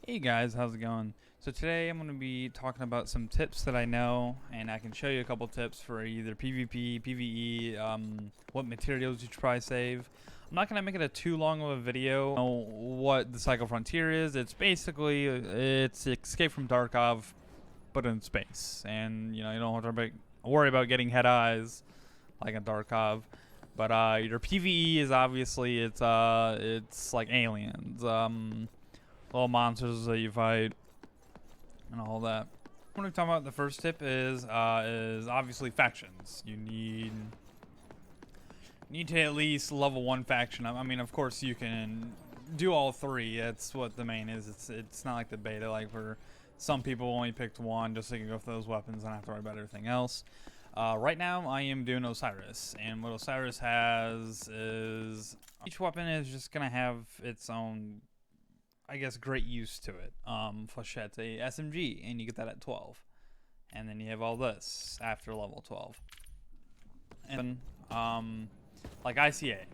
Hey guys, how's it going? So today I'm going to be talking about some tips that I know, and I can show you a couple tips for either PvP, PvE, what materials you should probably save. I'm not going to make it a too long of a video. What the Cycle Frontier is, it's basically, it's Escape from Tarkov, but in space. And, you don't have to worry about getting head eyes like in Tarkov. But your PvE is obviously, it's like aliens. Little monsters that you fight and all that. What we're talking about, the first tip is obviously factions. You need to at least level 1 faction. I mean, of course you can do all 3. That's what the main is. It's not like the beta, like for some people only picked 1 just so you can go for those weapons and not have to worry about everything else. Right now I am doing Osiris, and what Osiris has is each weapon is just gonna have its own, I guess, great use to it. Flechette's a SMG, and you get that at 12. And then you have all this after level 12. And, like ICA.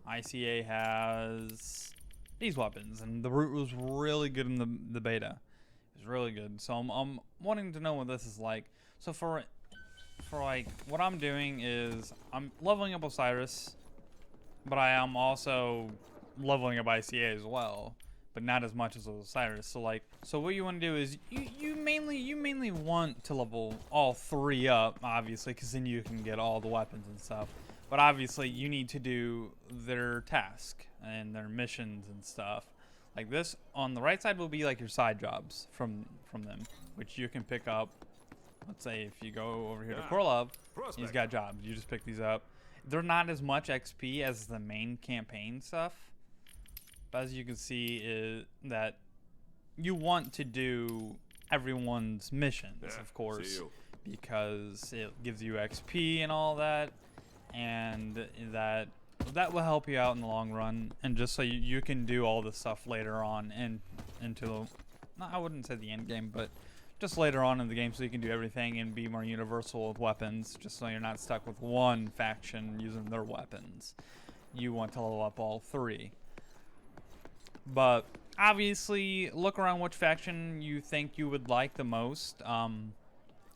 ICA has these weapons, and the root was really good in the beta. It was really good. So I'm wanting to know what this is like. So for like, what I'm doing is, I'm leveling up Osiris, but I am also leveling up ICA as well, but not as much as Osiris. So what you want to do is you mainly want to level all 3 up, obviously, because then you can get all the weapons and stuff. But obviously you need to do their task and their missions and stuff. Like this on the right side will be like your side jobs from them, which you can pick up. Let's say if you go over here to Korlov, he's got jobs. You just pick these up. They're not as much XP as the main campaign stuff. But as you can see, is that you want to do everyone's missions, of course, because it gives you XP and all that, and that will help you out in the long run, and just so you can do all this stuff later on into the, I wouldn't say the end game, but just later on in the game, so you can do everything and be more universal with weapons, just so you're not stuck with one faction using their weapons. You want to level up all 3. But obviously, look around which faction you think you would like the most.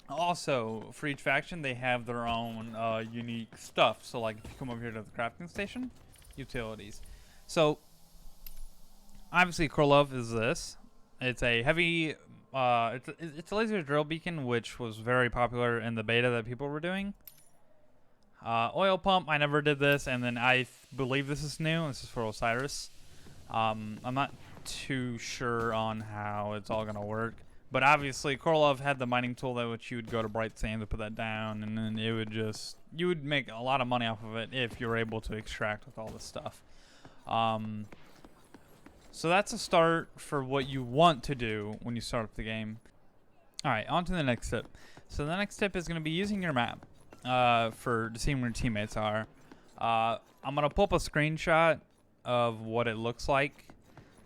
Also, for each faction, they have their own unique stuff. So, like, if you come over here to the crafting station, utilities. So, obviously, Korlov is this. It's a heavy, it's a laser drill beacon, which was very popular in the beta that people were doing. Oil pump, I never did this, and then I believe this is new. This is for Osiris. I'm not too sure on how it's all gonna work, but obviously Korlov had the mining tool that which you would go to Bright Sand to put that down, and then it would just, you would make a lot of money off of it if you were able to extract with all this stuff. So that's a start for what you want to do when you start up the game. Alright, on to the next tip. So the next tip is going to be using your map for seeing where your teammates are. I'm going to pull up a screenshot of what it looks like.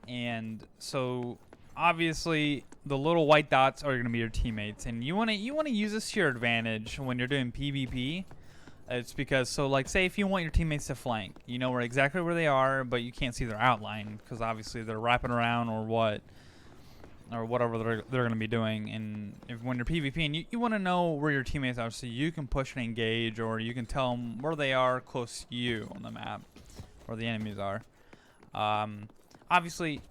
And so obviously the little white dots are going to be your teammates, and you want to use this to your advantage when you're doing PvP. It's because, so like, say if you want your teammates to flank, you know exactly where they are, but you can't see their outline because obviously they're wrapping around or whatever they're going to be doing. And when you're PvPing, you want to know where your teammates are so you can push and engage, or you can tell them where they are close to you on the map, where the enemies are. Obviously,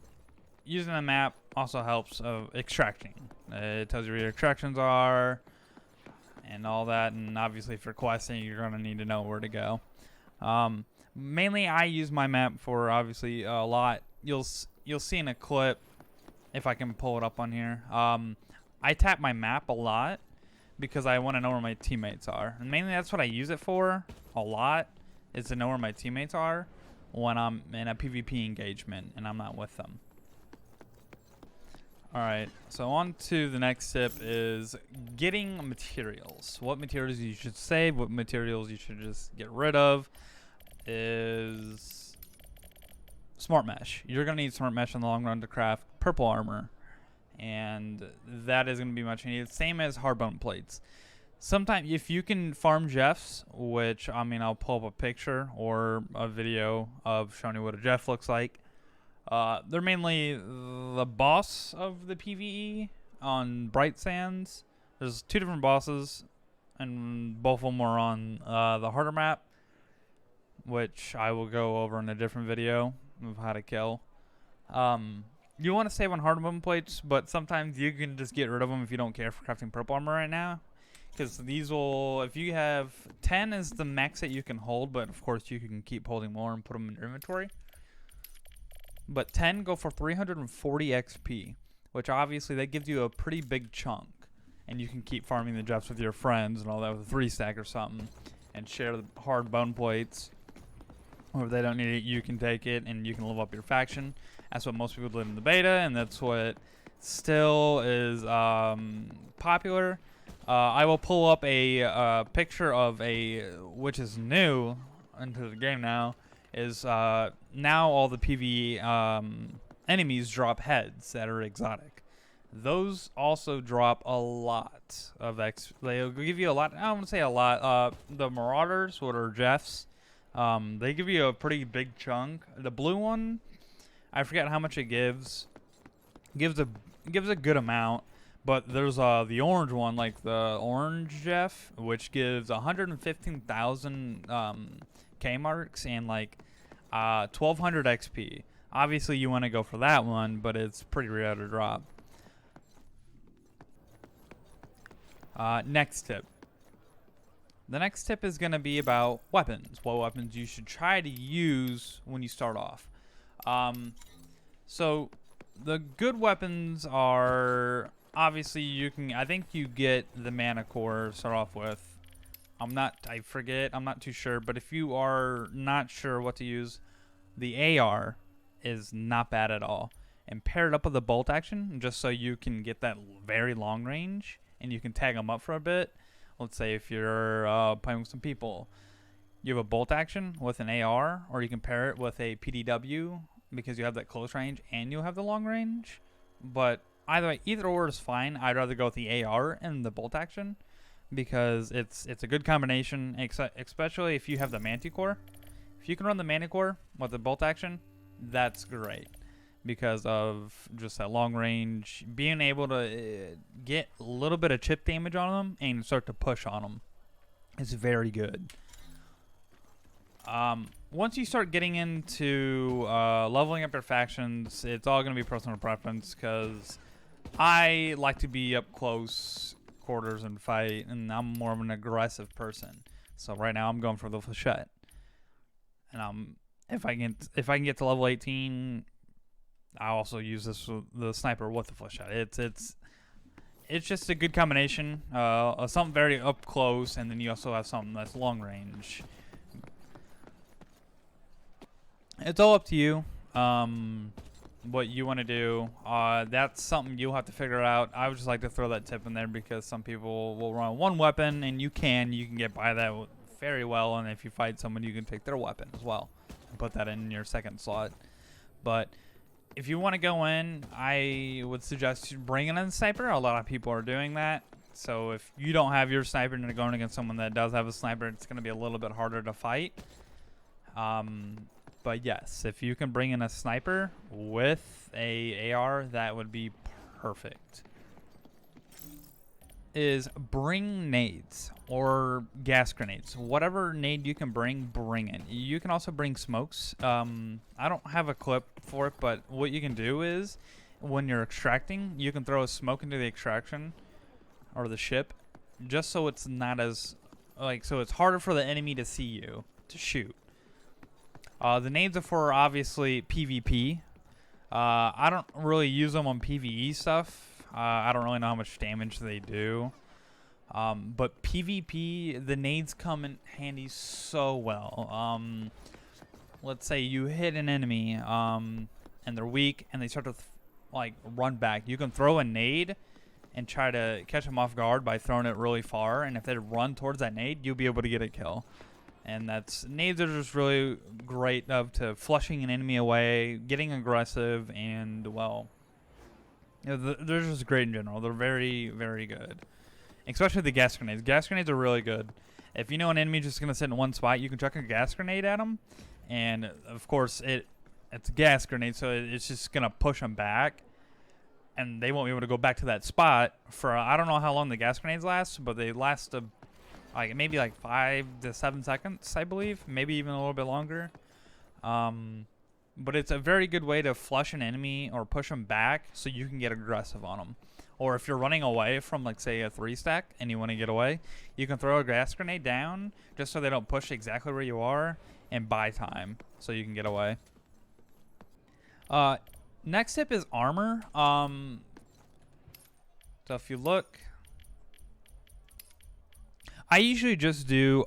using a map also helps extracting. It tells you where your extractions are and all that, and obviously for questing you're going to need to know where to go. Mainly I use my map for obviously a lot. You'll see in a clip, if I can pull it up on here, I tap my map a lot because I want to know where my teammates are, and mainly that's what I use it for a lot, is to know where my teammates are when I'm in a PvP engagement and I'm not with them. Alright, so on to the next tip is getting materials. What materials you should save, what materials you should just get rid of is smart mesh. You're going to need smart mesh in the long run to craft purple armor, and that is going to be much needed. Same as hardbone plates. Sometimes if you can farm Jeffs, which, I mean, I'll pull up a picture or a video of showing you what a Jeff looks like. They're mainly the boss of the PvE on Bright Sands. There's 2 different bosses, and both of them are on the harder map, which I will go over in a different video of how to kill. You want to save on hard weapon plates, but sometimes you can just get rid of them if you don't care for crafting purple armor right now. Because these will, if you have 10 is the max that you can hold, but of course you can keep holding more and put them in your inventory. But 10 go for 340 XP, which obviously that gives you a pretty big chunk. And you can keep farming the jets with your friends and all that with a 3-stack or something. And share the hard bone plates. Or if they don't need it, you can take it and you can level up your faction. That's what most people did in the beta, and that's what still is popular. I will pull up a picture of which is new into the game now, is now all the PvE enemies drop heads that are exotic. Those also drop a lot of XP. They'll give you a lot. I don't want to say a lot. The Marauders, what are Jeff's, they give you a pretty big chunk. The blue one, I forget how much it gives. Gives a good amount. But there's the orange one, like the orange Jeff, which gives 115,000 K marks and like 1,200 XP. Obviously, you want to go for that one, but it's pretty rare to drop. Next tip. The next tip is going to be about weapons. What weapons you should try to use when you start off. So the good weapons are obviously I think you get the mana core to start off with. I'm not too sure, but if you are not sure what to use, the AR is not bad at all. And pair it up with the bolt action just so you can get that very long range and you can tag them up for a bit. Let's say if you're playing with some people, you have a bolt action with an AR, or you can pair it with a PDW because you have that close range and you'll have the long range. But either or is fine. I'd rather go with the AR and the bolt action because it's a good combination, especially if you have the Manticore. If you can run the Manticore with the bolt action, that's great because of just that long range, being able to get a little bit of chip damage on them and start to push on them. It's very good. Once you start getting into leveling up your factions, it's all going to be personal preference because I like to be up close quarters and fight, and I'm more of an aggressive person. So right now I'm going for the flechette, and if I can get to level 18, I also use the sniper with the flechette. It's just a good combination. Something very up close, and then you also have something that's long range. It's all up to you. What you want to do. That's something you'll have to figure out. I would just like to throw that tip in there because some people will run one weapon, and you can get by that very well. And if you fight someone, you can take their weapon as well and put that in your second slot. But if you want to go in, I would suggest bringing in a sniper. A lot of people are doing that. So if you don't have your sniper and you're going against someone that does have a sniper, it's going to be a little bit harder to fight. But yes, if you can bring in a sniper with a AR, that would be perfect. Is bring nades or gas grenades. Whatever nade you can bring it. You can also bring smokes. I don't have a clip for it, but what you can do is when you're extracting, you can throw a smoke into the extraction or the ship just so it's not as so it's harder for the enemy to see you to shoot. The nades are for obviously PvP. I don't really use them on PvE stuff. I don't really know how much damage they do. But PvP, the nades come in handy so well. Let's say you hit an enemy and they're weak and they start to run back. You can throw a nade and try to catch them off guard by throwing it really far. And if they run towards that nade, you'll be able to get a kill. And nades are just really great to flushing an enemy away, getting aggressive, and they're just great in general. They're very, very good. Especially the gas grenades. Gas grenades are really good. If you know an enemy just going to sit in one spot, you can chuck a gas grenade at them. And, of course, it's a gas grenade, so it's just gonna push them back, and they won't be able to go back to that spot for I don't know how long the gas grenades last, but they last like maybe like 5 to 7 seconds, I believe, maybe even a little bit longer. But it's a very good way to flush an enemy or push them back so you can get aggressive on them. Or if you're running away from, like, say, a 3-stack and you want to get away, you can throw a gas grenade down just so they don't push exactly where you are and buy time so you can get away. Next tip is armor. So if you look, I usually just do,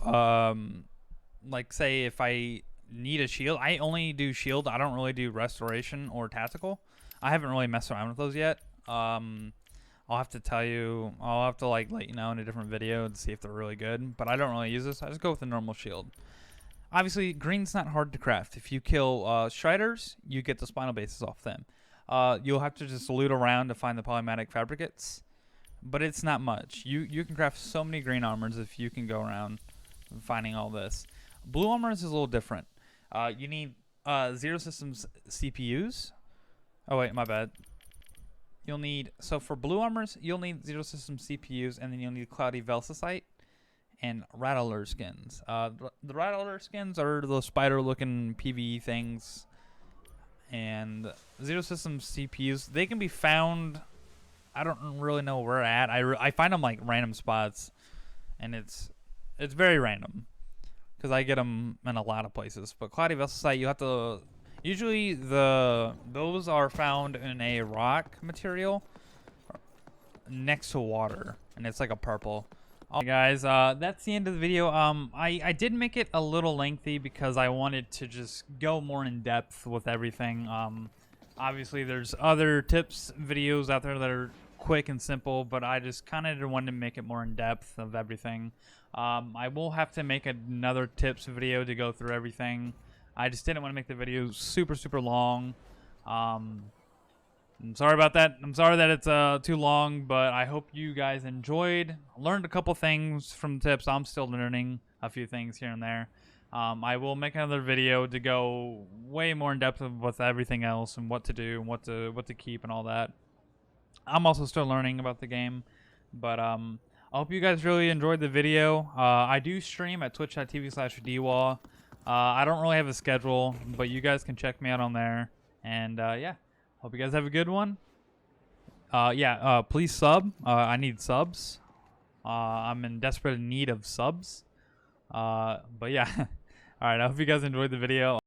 like, say if I need a shield, I only do shield. I don't really do restoration or tactical. I haven't really messed around with those yet. I'll have to tell you, I'll have to like let you know in a different video to see if they're really good, but I don't really use this. I just go with the normal shield. Obviously, green's not hard to craft. If you kill Striders, you get the spinal bases off them. You'll have to just loot around to find the polymatic fabricates, but it's not much. You can craft so many green armors if you can go around finding all this. Blue armors is a little different. You need Zero Systems CPUs. Oh wait, my bad. You'll need, so for blue armors, you'll need Zero Systems CPUs, and then you'll need Cloudy Velocite and Rattler skins. The Rattler skins are the spider-looking PvE things, and Zero Systems CPUs, they can be found, I don't really know where at. I find them like random spots, and it's very random because I get them in a lot of places. But Cloudy Velocite, you have to. Usually those are found in a rock material next to water, and it's like a purple. Okay, guys, that's the end of the video. I did make it a little lengthy because I wanted to just go more in depth with everything. Obviously there's other tips videos out there that are quick and simple, but I just kind of wanted to make it more in depth of everything. I will have to make another tips video to go through everything. I just didn't want to make the video super long. I'm sorry about that. I'm sorry that it's too long, but I hope you guys enjoyed. Learned a couple things from the tips. I'm still learning a few things here and there. I will make another video to go way more in depth with everything else and what to do and what to keep and all that. I'm also still learning about the game, but I hope you guys really enjoyed the video. I do stream at twitch.tv/Dwall. I don't really have a schedule, but you guys can check me out on there. And yeah, hope you guys have a good one. Please sub. I need subs. I'm in desperate need of subs. But yeah, all right. I hope you guys enjoyed the video.